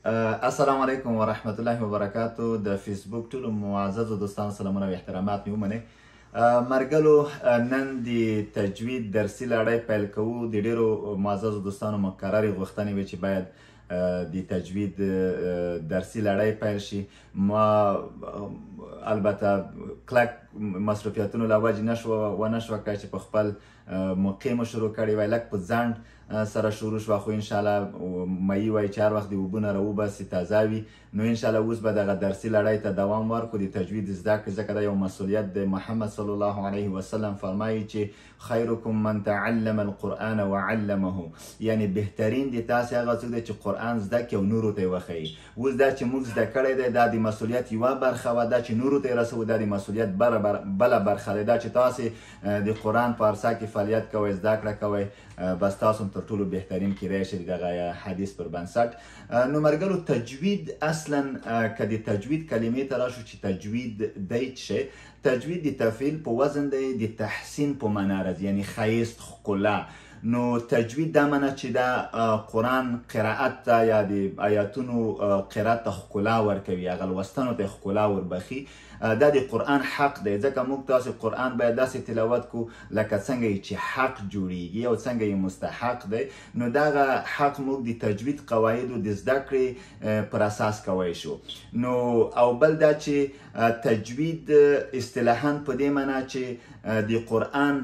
السلام علیکم و رحمت الله و برکاته. د فیسبوک ټولو معززو دوستانو سلامونه او احترامات مې ومنئ. مرګلو نن د تجوید درسي لړۍ پیل کوو. د ډیرو معززو دوستانو مکررې غوښتنې وې چې باید د تجوید درسي لړۍ پیل شي. ما البته کلک مصروفیتونو له وجې ونه شوه کړای چې په خپل موقع مو شروع کړې وای. لږ په ځنډ سره شروع شوه، خو انشاءالله مئی وایي چې هر وخت د اوبو نه راوباسي تازه وي. نو انشاءالله اوس به دغه درسي لړۍ ته دوام ورکړو، د تجوید زده کړې، ځکه دا یو مسؤلیت دی. محمد صلی الله علیه وسلم فرمایي چې خیرکم من تعلم القرآن وعلمه، یعنی بهترین د تاسې هغه څوک دی چې قرآن زده کړي او نورو ته یې وښیي. اوس دا چې موږ زده کړی دی دا د مسؤلیت یوه برخه وه، دا چې نورو ته یې رسوو دا د مسؤلیت بله برخه دی. دا چې تاسې د قرآن په عرصه کې فعالیت کوئ، زده کړه کوئ، بس تاسو هم تر ټولو بهترین کیدای شئ دغه حدیث پر بنسټ. نو مرګلو تجوید اصلا که د تجوید کلمې ته راشو چې تجوید دی څه شی؟ تجوید د تفعیل په وزن دی، د تحسین په معنا راځي، یعنی ښایست، ښکلا. نو تجوید دا معنی چې دا قرآن قرائت ته یا د آیاتونو قرائت ته ښکلا ورکوي، هغه لوستنو ته ښکلا وربخي. دا د قرآن حق دی، ځکه موږ تاسې قرآن باید داسې تلاوت کو لکه څنګه چې حق جوړیږي او څنګه یې مستحق دی. نو دغه حق موږ د تجوید قواعدو د زده کړې پر اساس کوی شو. نو او بل دا چې تجوید اصطلاحاً په دې معنا چې د قرآن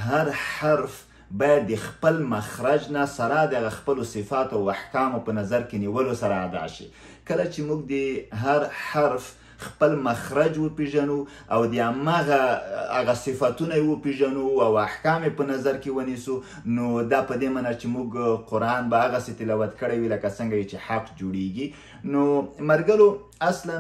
هر حرف باید د خپل مخرج نه سره د خپلو صفاتو او احکامو په نظر کې نیولو سره ادا شي. کله چې موږ د هر حرف خپل مخرج وپیژنو او د هغه صفاتونه یې وپیژنو او احکام په نظر کې ونیسو، نو دا په دې معنی چې موږ قرآن به هغسې تلاوت کړی وي لکه څنګه چې حق جوړیږي. نو مرګلو اصلا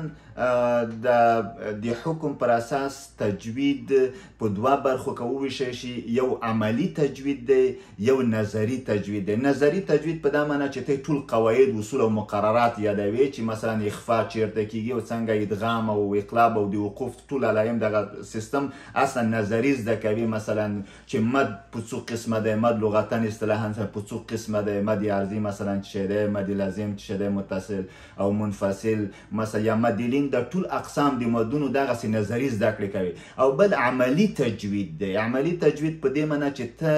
د حکم پر اساس تجوید په دوه برخو کې وویشل شي. یو عملی تجوید دی، یو نظری تجوید دی. نظری تجوید په دا معنی چې ته ټول قواعد، اصول او مقررات یادوي چې مثلا اخفا چیرته کیږي او څنګه ادغام او اقلاب او د وقوف ټول علایم دغه سیستم اصلا نظری زده کوي. مثلا چې مد په څو قسمه دی، مد لغتا اصطلاحا په څو قسمه دی، مد عرضي مثلا چې دی، مد لازم چې دی، متصل او منفصل مثلا، یا مد لین، د ټول اقسام د مدونو دغسې نظري زده کړې کوي. او بل عملی تجوید دی. عملی تجوید په دې معنی چې ته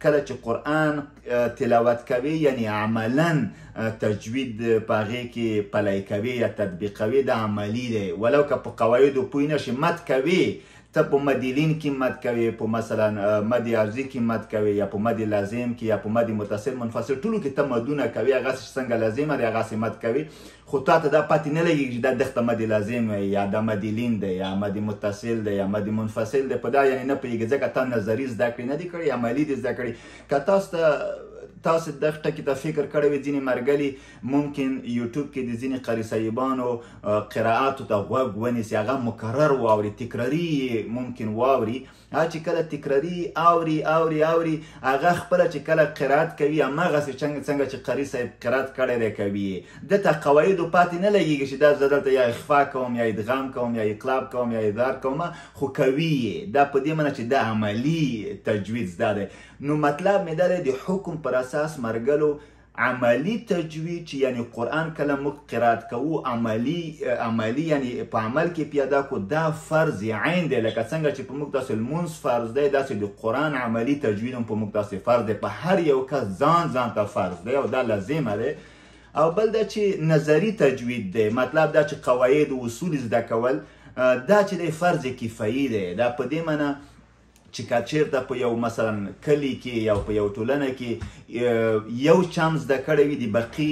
کله چې قرآن تلاوت کوي، یعنی عملا تجوید په هغې کې پلی کوي یا تطبیقوي، دا عملی دی. ولو که په قواعدو پوه نشي، مد کوي، ته په مدلین کې مد کوي، په مثلا مد عرضي کې مد کوي، یا په مد لازم کې، یا په مد متصل منفصل، ټولو کې ته مدونه کوي. هغسې څنګه لازمه دی هغسې مد کوي، خو تا ته دا پاتې نه لګېږي چې دا دغته مد لازم وي یا دا مد لین دی یا مد متصل دی یا مد منفصل دی. په دا یعنی نه پوهېږي، ځکه تا نظري زده کړې نه دي کړې، عملي دي زده کړې. که تاسو دغه ټکي ته فکر کړی وي، ځینې مرګلي ممکن یوټیوب کې د ځینې قاري صاحبانو قرائاتو ته غوږ ونیسي، هغه مکرر واوري، تکراري ممکن واوري. هغه چې کله تکراري اوري هغه خپله چې کله قرائت کوي هماغسې څنګه چې قاري صاحب قرائت کړی دی کوي. دته قواعدو پاتې نه لګېږي چې دا زه دلته یا اخفا کوم یا ادغام کوم یا اقلاب کوم یا ادار کوم، خو کوي یې. دا په دې معنی چې دا عملي تجوید زده دی. نو مطلب مې دا دی د حکم پر اساس مرګلو عملی تجوید چې یعنی قرآن کله موږ قرائت کوو عملی یعنی په عمل کې پیاده کو، دا فرض عین دی. لکه څنګه چې په موږ تاسې لمونځ فرض دی، داسې د قرآن عملی تجوید هم په موږ تاسې فرض دی. په هر یو کس ځان ته فرض دی او دا لازمه دی. او بل دا چې نظری تجوید دی، مطلب دا چې قواعد و اصول زده کول، دا چې دی فرض کفایي دی. دا په دې معنی چې که چېرته په یو مثلا کلي کې یا په یو ټولنه کې یو چم زده کړی وي، د بقي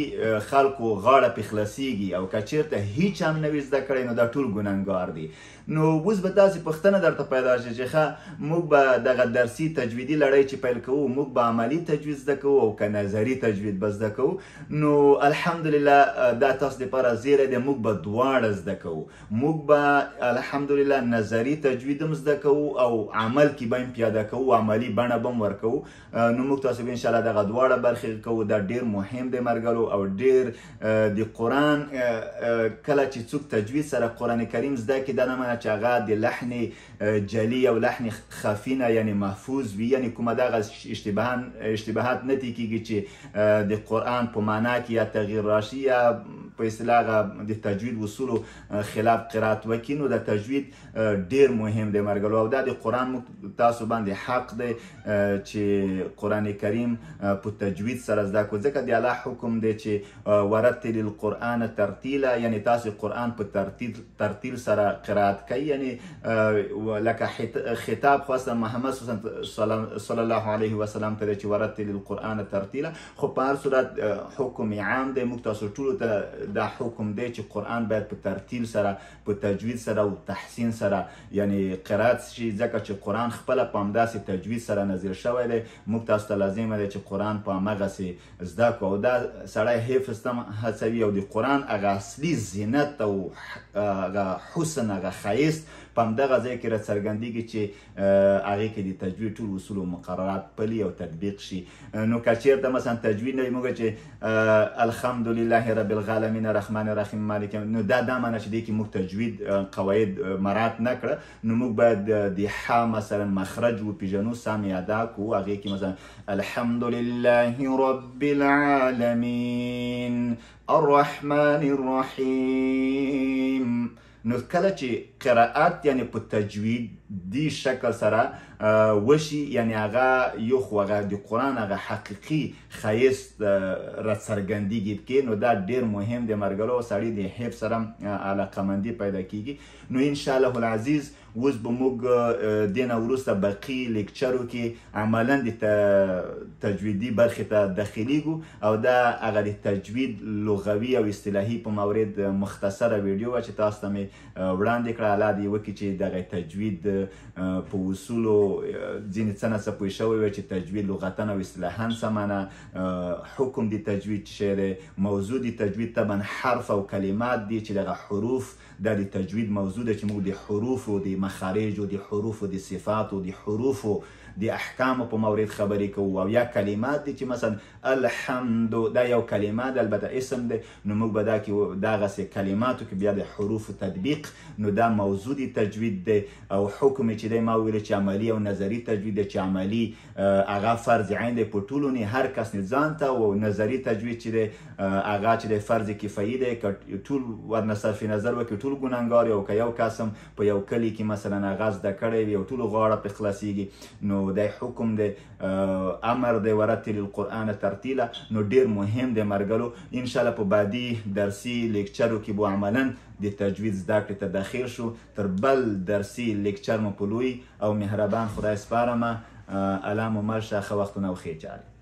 خلکو غاړه پې خلاصېږي، او که چېرته هیڅ هم نه وي زده کړی، نو دا ټول ګنهګار دي. نو اوس به داسې پوښتنه درته پیدا شي چې ښه موږ به دغه درسي تجویدي لړۍ چې پیل کوو، موږ به عملي تجوید زده کوو او که نظري تجوید به زده کوو. نو الحمدلله دا تاسو دپاره زیری دی، موږ به دواړه زده کوو. موږ به الحمدلله نظري تجوید هم زده کوو او عمل کې به هم پیاده کوو، عملي بڼه به هم ورکوو. نو موږ تاسو به انشاءالله دغه دواړه برخې کوو. دا ډېر مهم دی مرګلو، او ډېر د قرآن کله چې څوک تجوید سره قرآن کریم زده کړي، دا نه معنی چې هغه د لحن جلی او لحن خفي نه یعنی محفوظ وي، یعنی کومه دغه اشتباهات نه تېکېږي چې د قرآن په معنا کې یا تغییر راشي یا په اصطلاح د تجوید اصولو خلاف قرات وکړي نو د تجوید ډیر مهم دی مرګلو او دا د قرآن تاسو باندې حق دی چې قرآن کریم په تجوید سره زده کړو ځکه د الله حکم دی چې ورتل القرآن ترتیلا یعنی تاسو قرآن په ترتیل سره قرات کوي یعنی لکه خطاب خاصه محمد صلی الله علیه وسلم ته چې ورتل القرآن ترتیلا خو په هر صورت حکم عام دی موږ تاسو ټولو ته دا حکم دی چې قرآن باید په ترتیل سره په تجوید سره او تحسین سره یعنی قرات شي ځکه چې قرآن خپله په همداسې تجوید سره نازل شوی دی موږ تاسو ته لازمه دی چې قرآن په همغسې زده کړو او دا سړی حفظ ته هڅوي او د قرآن هغه اصلي زینت او هغه حسن هغه ښایست په همدغه ځای کې راڅرګندېږي چې هغې کې د تجوید ټول اصول او مقررات پلي او تطبیق شي نو که چېرته مثلا تجوید نه وي موږ چې الحمدلله رب العالمین الرحمن الرحیم مالک نو دا معنی چې دی کې موږ تجوید قواعد مراعات نه کړه نو موږ باید د ح مثلا مخرج وپېژنو سم یې ادا کړو هغې کې مثلا الحمدلله رب العالمین الرحمن الرحیم نو کله چې قرائت یعنی په تجویدي شکل سره وشي یعنی هغه یو خو هغه د قرآن هغه حقیقي ښایست راڅرګندېږي کې نو دا ډېر مهم دی مرګلو سړي د حفظ سره علاقمندي پیدا کېږي نو انشاءالله العزیز اوس به موږ دې نه وروسته بقي لیکچرو کې عملا د تجویدي برخې ته داخلیږو او دا هغه د تجوید لغوي او اصطلاحي په مورد مختصره ویډیو وه چې تاسو ته مې وړاندې کړه الله دې وکړي چې دغه تجوید په اصولو ځینې څه نه څه پوه شوی وی چې تجوید لغتا او اصطلاحا څه معنی حکم د تجوید څه شی دی موضوع د تجوید طبعا حرف او کلمات دي چې دغه حروف دا د تجوید موضوع ده چې موږ د حروفو د مخارجو د حروفو د صفاتو د حروفو د احکامو په مورد خبرې کوو او یا کلمات دي چې مثلا الحمد دا یو کلمه ده البته اسم ده نو موږ به دا کې دغسې کلماتو کې بیا د حروفو تطبیق نو دا موضوع د تجوید ده او حکم چې دی ما ویل چې عملي او نظري تجوید ده چې عملي هغه فرض عین دی په ټولو نه هر کس نه ځان ته او نظري تجوید چې دی هغه چې دی فرض کفایي دی که ټول ورنه صرف نظر وکړي ټول ګناهګار او که یو کس هم په یو کلي کې مثلا هغه زده کړی وي او ټولو غاړه پرې خلاصېږي نو دا حکم دی امر دی ورتل القرآن ترتیلا نو ډیر مهم دی مرګلو انشاءالله په بعدي درسي لیکچرو کې به عملا د تجوید زده کړې ته داخل شو تر بل درسي لیکچر مو په لوی او مهربان خدای سپارمه الله مو مل شه ښه وختونه او ښې چارې